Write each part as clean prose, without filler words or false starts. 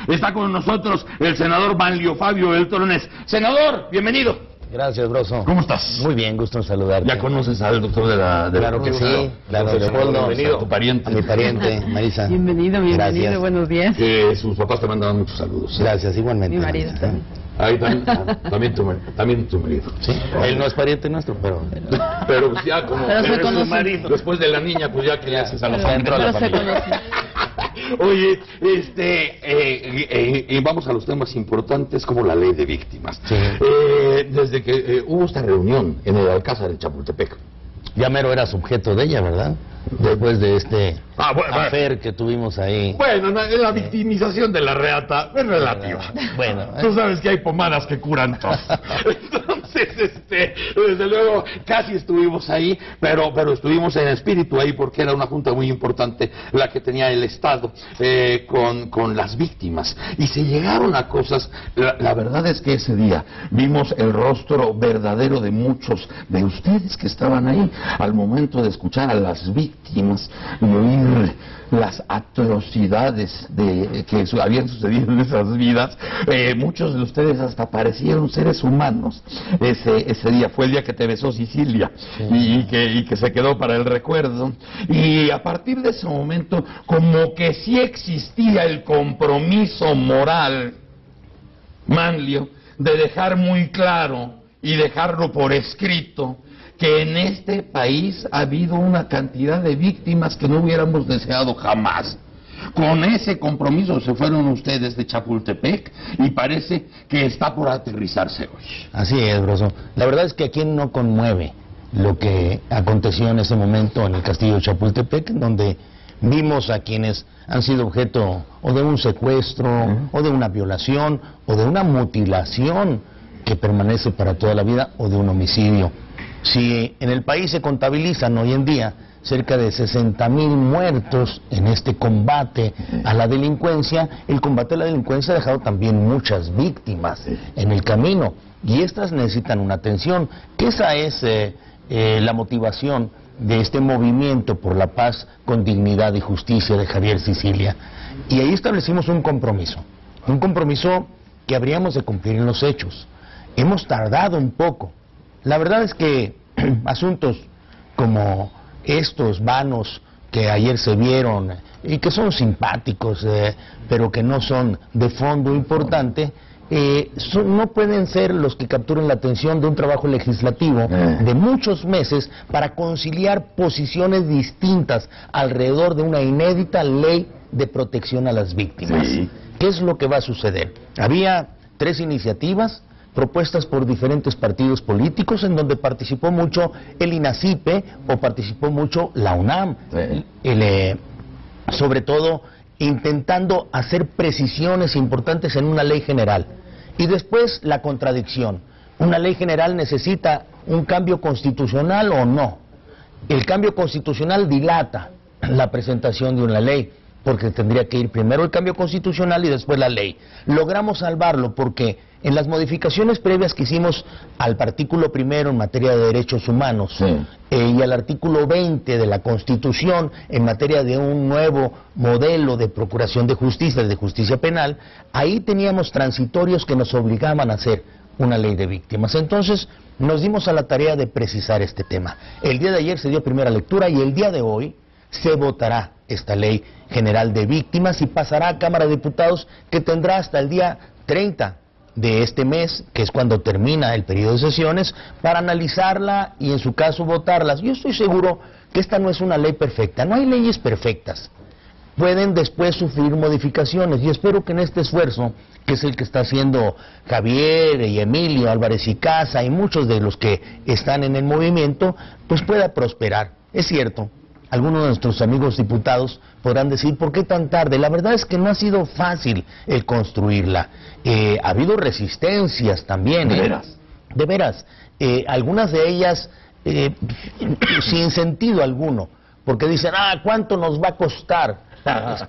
Está con nosotros el senador Manlio Fabio Beltrones. Senador, bienvenido. Gracias, Broso. ¿Cómo estás? Muy bien, gusto en saludarte. ¿Ya conoces al doctor de la Claro que sí, claro. Bienvenido. A tu pariente. A mi pariente, Marisa. Bienvenido, Gracias. buenos días. Que sus papás te mandaban muchos saludos. Gracias, igualmente. Mi marido Marisa. también. Ahí también tu marido. Sí, él no es pariente nuestro, pero... Pero pues ya como Pero se eres su conocen. marido, después de la niña, pues ya que le haces a la Pero familia. entró a la Pero se familia. conocen. Oye, vamos a los temas importantes como la ley de víctimas. Sí. Desde que hubo esta reunión en el Alcázar de Chapultepec. Ya mero era sujeto de ella, ¿verdad? Después de este Bueno. affair que tuvuvés ahí. Bueno, la victimización de la reata es relativa. Bueno, Tú sabes que hay pomadas que curan todo. Entonces, desde luego, casi estuvimos ahí, pero estuvimos en espíritu ahí porque era una junta muy importante la que tenía el Estado con las víctimas. Y se llegaron a cosas, la verdad es que ese día vimos el rostro verdadero de muchos de ustedes que estaban ahí al momento de escuchar a las víctimas y oír las atrocidades que habían sucedido en esas vidas. Muchos de ustedes hasta parecieron seres humanos. Ese día fue el día que te besó Sicilia, sí. y que se quedó para el recuerdo. Y a partir de ese momento, como que sí existía el compromiso moral, Manlio, de dejar muy claro y dejarlo por escrito que en este país ha habido una cantidad de víctimas que no hubiéramos deseado jamás. Con ese compromiso se fueron ustedes de Chapultepec y parece que está por aterrizarse hoy. Así es, Broso. La verdad es que a quien no conmueve lo que aconteció en ese momento en el castillo de Chapultepec, donde vimos a quienes han sido objeto o de un secuestro, o de una violación, o de una mutilación que permanece para toda la vida, o de un homicidio. Si en el país se contabilizan hoy en día cerca de 60,000 muertos en este combate a la delincuencia, el combate a la delincuencia ha dejado también muchas víctimas en el camino, y estas necesitan una atención, que esa es la motivación de este movimiento por la paz con dignidad y justicia de Javier Sicilia. Y ahí establecimos un compromiso que habríamos de cumplir en los hechos. Hemos tardado un poco. La verdad es que asuntos como estos vanos que ayer se vieron y que son simpáticos, pero que no son de fondo importante, no pueden ser los que capturen la atención de un trabajo legislativo de muchos meses para conciliar posiciones distintas alrededor de una inédita ley de protección a las víctimas. Sí. ¿Qué es lo que va a suceder? Había 3 iniciativas propuestas por diferentes partidos políticos, en donde participó mucho el INACIPE o participó mucho la UNAM, sobre todo intentando hacer precisiones importantes en una ley general. Y después la contradicción: ¿una ley general necesita un cambio constitucional o no? El cambio constitucional dilata la presentación de una ley, porque tendría que ir primero el cambio constitucional y después la ley. Logramos salvarlo porque en las modificaciones previas que hicimos al artículo 1 en materia de derechos humanos, y al artículo 20 de la Constitución en materia de un nuevo modelo de procuración de justicia penal, ahí teníamos transitorios que nos obligaban a hacer una ley de víctimas. Entonces nos dimos a la tarea de precisar este tema. El día de ayer se dio primera lectura y el día de hoy se votará esta ley general de víctimas y pasará a Cámara de Diputados, que tendrá hasta el día 30 de este mes, que es cuando termina el periodo de sesiones, para analizarla y en su caso votarlas. Yo estoy seguro que esta no es una ley perfecta, no hay leyes perfectas, pueden después sufrir modificaciones, y espero que en este esfuerzo, que es el que está haciendo Javier y Emilio Álvarez y Casa y muchos de los que están en el movimiento, pues pueda prosperar. Es cierto, algunos de nuestros amigos diputados podrán decir, ¿por qué tan tarde? La verdad es que no ha sido fácil el construirla. Ha habido resistencias también. ¿De veras? De veras. Algunas de ellas sin sentido alguno, porque dicen, ¿cuánto nos va a costar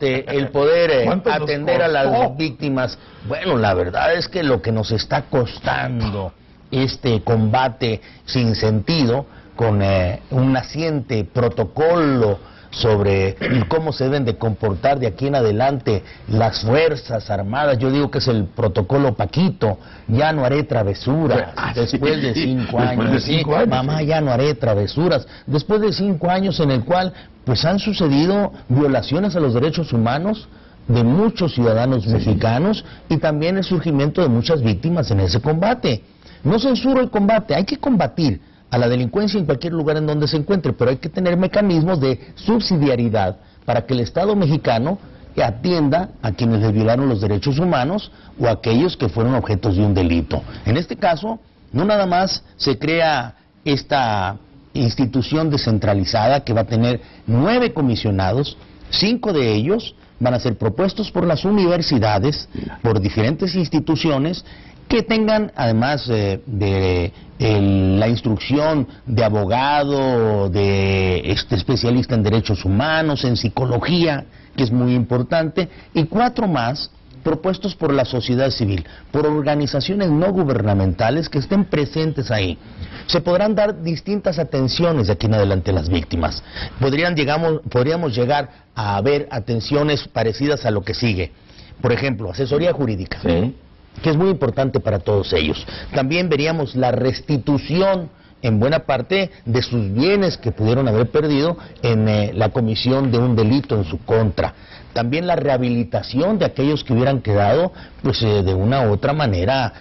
el poder atender a las víctimas? Bueno, la verdad es que lo que nos está costando este combate sin sentido, con un naciente protocolo sobre cómo se deben de comportar de aquí en adelante las Fuerzas Armadas. Yo digo que es el protocolo Paquito, ya no haré travesuras, después de 5 años. Después de 5 años. Mamá, ya no haré travesuras. Después de 5 años en el cual pues han sucedido violaciones a los derechos humanos de muchos ciudadanos mexicanos y también el surgimiento de muchas víctimas en ese combate. No censuro el combate, hay que combatir a la delincuencia en cualquier lugar en donde se encuentre, pero hay que tener mecanismos de subsidiariedad para que el Estado mexicano atienda a quienes le violaron los derechos humanos o a aquellos que fueron objetos de un delito. En este caso, no nada más se crea esta institución descentralizada que va a tener 9 comisionados, 5 de ellos van a ser propuestos por las universidades, por diferentes instituciones, que tengan, además de la instrucción de abogado, de especialista en derechos humanos, en psicología, que es muy importante, y 4 más propuestos por la sociedad civil, por organizaciones no gubernamentales que estén presentes ahí. Se podrán dar distintas atenciones de aquí en adelante a las víctimas. Podríamos llegar a ver atenciones parecidas a lo que sigue. Por ejemplo, asesoría jurídica. Sí. Que es muy importante para todos ellos. También veríamos la restitución en buena parte de sus bienes que pudieron haber perdido en la comisión de un delito en su contra. También la rehabilitación de aquellos que hubieran quedado pues de una u otra manera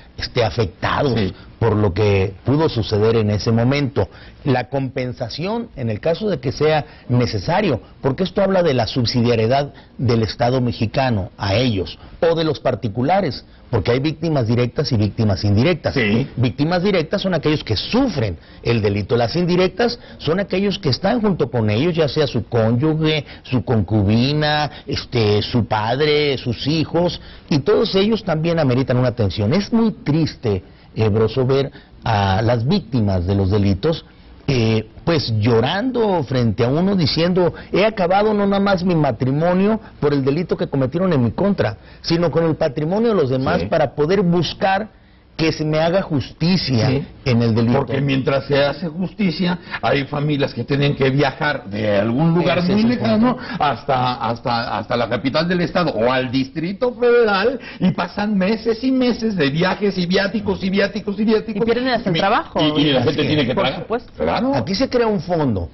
afectados por lo que pudo suceder en ese momento. La compensación en el caso de que sea necesario, porque esto habla de la subsidiariedad del Estado mexicano a ellos, o de los particulares, porque hay víctimas directas y víctimas indirectas. Sí. Víctimas directas son aquellos que sufren el delito, las indirectas son aquellos que están junto con ellos, ya sea su cónyuge, su concubina, su padre, sus hijos, y todos ellos también ameritan una atención. Es muy triste, Broso, ver a las víctimas de los delitos pues llorando frente a uno diciendo: he acabado no nada más mi matrimonio por el delito que cometieron en mi contra, sino con el patrimonio de los demás para poder buscar que se me haga justicia en el delito. Porque mientras se hace justicia, hay familias que tienen que viajar de algún lugar muy lejano hasta la capital del estado o al Distrito Federal y pasan meses y meses de viajes y viáticos y viáticos y viáticos. Y pierden hasta el trabajo. Y la gente tiene que por pagar. supuesto. Claro. Aquí se crea un fondo.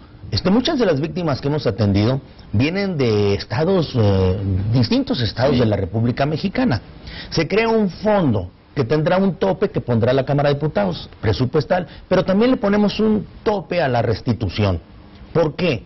Muchas de las víctimas que hemos atendido vienen de estados, distintos estados de la República Mexicana. Se crea un fondo que tendrá un tope que pondrá la Cámara de Diputados, presupuestal, pero también le ponemos un tope a la restitución. ¿Por qué?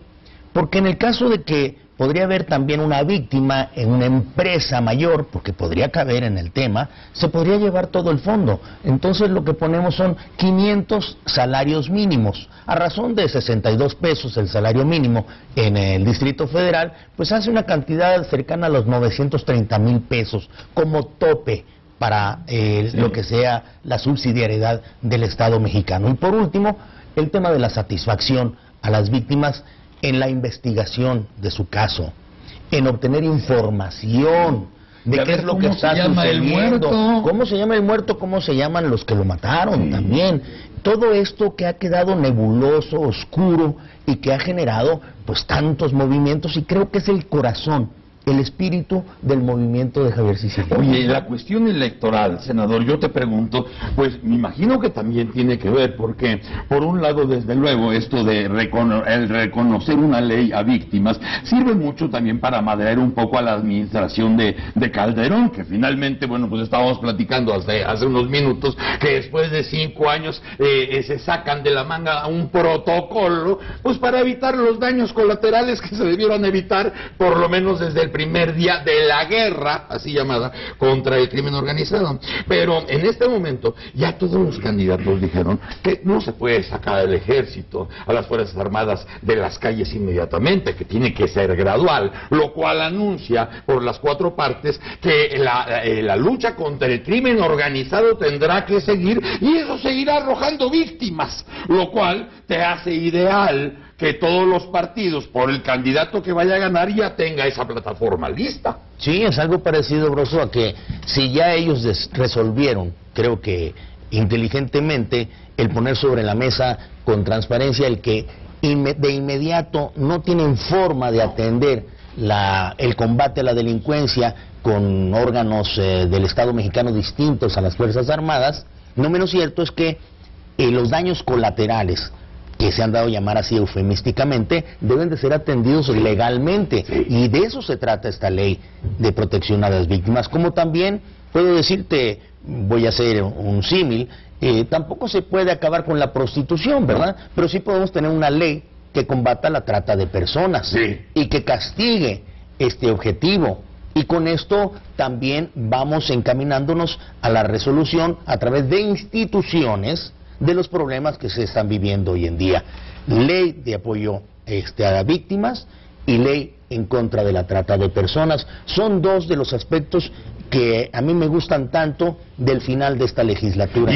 Porque en el caso de que podría haber también una víctima en una empresa mayor, porque podría caber en el tema, se podría llevar todo el fondo. Entonces lo que ponemos son 500 salarios mínimos. A razón de 62 pesos el salario mínimo en el Distrito Federal, pues hace una cantidad cercana a los 930,000 pesos como tope para lo que sea la subsidiariedad del Estado mexicano. Y por último, el tema de la satisfacción a las víctimas en la investigación de su caso, en obtener información de qué es lo que está sucediendo, cómo se llama el muerto, cómo se llaman los que lo mataron también. Todo esto que ha quedado nebuloso, oscuro y que ha generado pues tantos movimientos, y creo que es el corazón, el espíritu del movimiento de Javier Sicilia. Oye, la cuestión electoral, senador, yo te pregunto, pues me imagino que también tiene que ver, porque por un lado, desde luego, esto de el reconocer una ley a víctimas, sirve mucho también para madrear un poco a la administración de Calderón, que finalmente, bueno, pues estábamos platicando hace unos minutos, que después de 5 años se sacan de la manga un protocolo, pues para evitar los daños colaterales que se debieron evitar, por lo menos desde el primer día de la guerra, así llamada, contra el crimen organizado. Pero en este momento ya todos los candidatos dijeron que no se puede sacar al ejército, a las Fuerzas Armadas de las calles inmediatamente, que tiene que ser gradual, lo cual anuncia por las 4 partes que la lucha contra el crimen organizado tendrá que seguir, y eso seguirá arrojando víctimas, lo cual te hace ideal que todos los partidos, por el candidato que vaya a ganar, ya tenga esa plataforma lista. Sí, es algo parecido, Broso, a que si ya ellos resolvieron, creo que inteligentemente, el poner sobre la mesa con transparencia el que de inmediato no tienen forma de atender el combate a la delincuencia con órganos del Estado mexicano distintos a las Fuerzas Armadas, no menos cierto es que los daños colaterales, que se han dado a llamar así eufemísticamente, deben de ser atendidos legalmente. Y de eso se trata esta ley de protección a las víctimas. Como también puedo decirte, voy a hacer un símil, tampoco se puede acabar con la prostitución, ¿verdad? Pero sí podemos tener una ley que combata la trata de personas y que castigue este objetivo. Y con esto también vamos encaminándonos a la resolución a través de instituciones de los problemas que se están viviendo hoy en día. Ley de apoyo a víctimas y ley en contra de la trata de personas. Son dos de los aspectos que a mí me gustan tanto del final de esta legislatura.